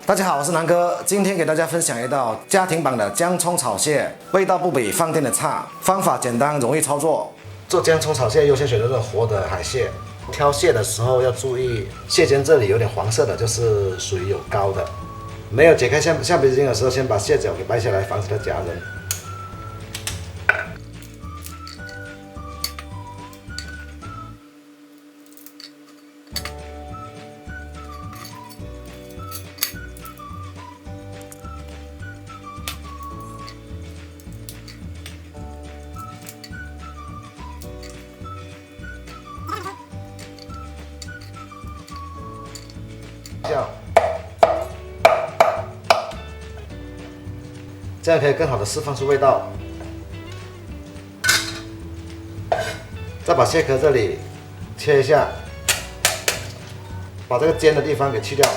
大家好，我是南哥，今天给大家分享一道家庭版的姜葱炒蟹，味道不比饭店的差，方法简单容易操作。做姜葱炒蟹优先选择这种活的海蟹，挑蟹的时候要注意蟹尖这里有点黄色的，就是属于有膏的。没有解开橡皮筋的时候，先把蟹脚给掰下来，防止它夹人。这样可以更好的释放出味道。再把蟹壳这里切一下，把这个尖的地方给去掉。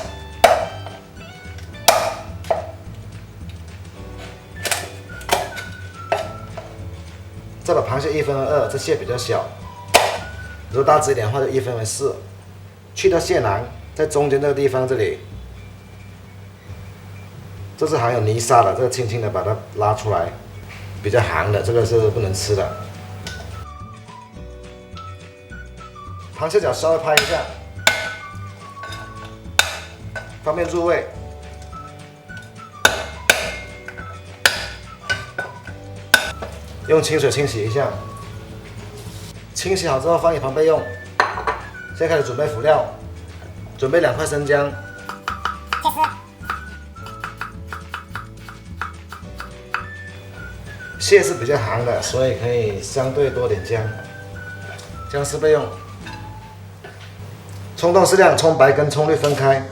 再把螃蟹1分为2，这蟹比较小，如果大只一点的话就1分为4。去掉蟹囊，在中间这个地方这里。这是含有泥沙的，这个轻轻的把它拉出来，比较寒的，这个是不能吃的。螃蟹脚稍微拍一下，方便入味。用清水清洗一下，清洗好之后放一旁备用。现在开始准备辅料，准备2块生姜。蟹是比较寒的，所以可以相对多点姜。姜丝备用。葱段适量，葱白跟葱绿分开。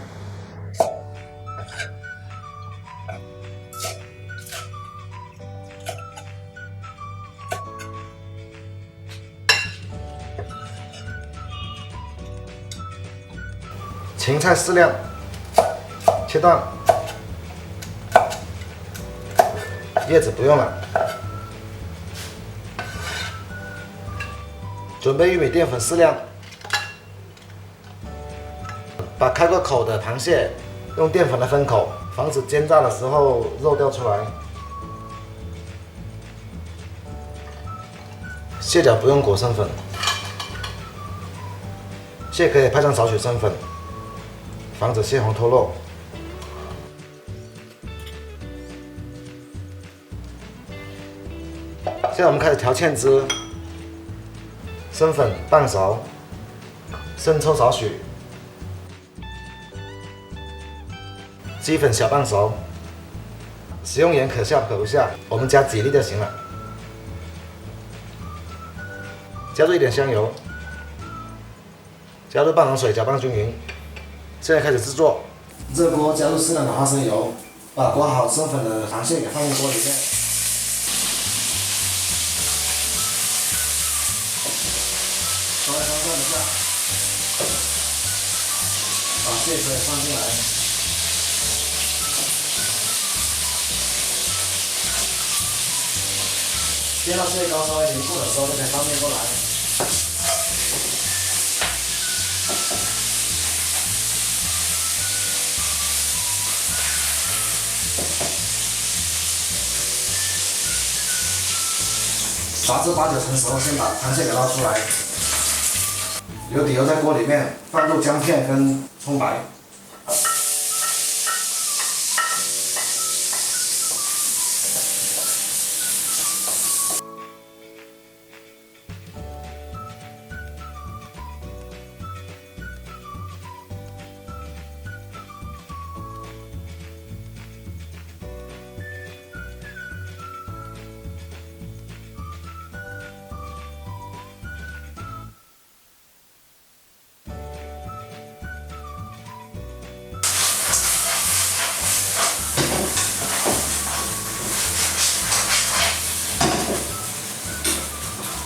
芹菜适量，切断。叶子不用了。准备玉米淀粉适量，把开过口的螃蟹用淀粉来封口，防止煎炸的时候肉掉出来。蟹脚不用裹生粉，蟹可以配上少许生粉，防止蟹黄脱落。现在我们开始调芡汁。生粉半勺，生抽少许，鸡粉小半勺，食用盐可下可不下，我们加几粒就行了。加入一点香油，加入半桶水，搅拌均匀。现在开始制作，热锅加入适量的花生油，把裹好生粉的螃蟹给放进锅里面。稍微翻转一下，把蟹壳也放进来，煎到蟹膏稍微凝固的时候，就可以翻面过来。炸至8、9成熟，先把螃蟹给捞出来。留底油在锅里面，放入姜片跟葱白。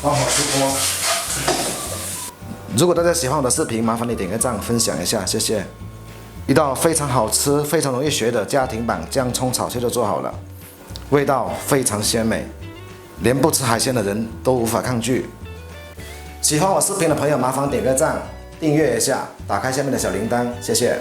关火出锅。如果大家喜欢我的视频，麻烦你点个赞，分享一下，谢谢。一道非常好吃、非常容易学的家庭版姜葱炒蟹就做好了，味道非常鲜美，连不吃海鲜的人都无法抗拒。喜欢我视频的朋友，麻烦点个赞，订阅一下，打开下面的小铃铛，谢谢。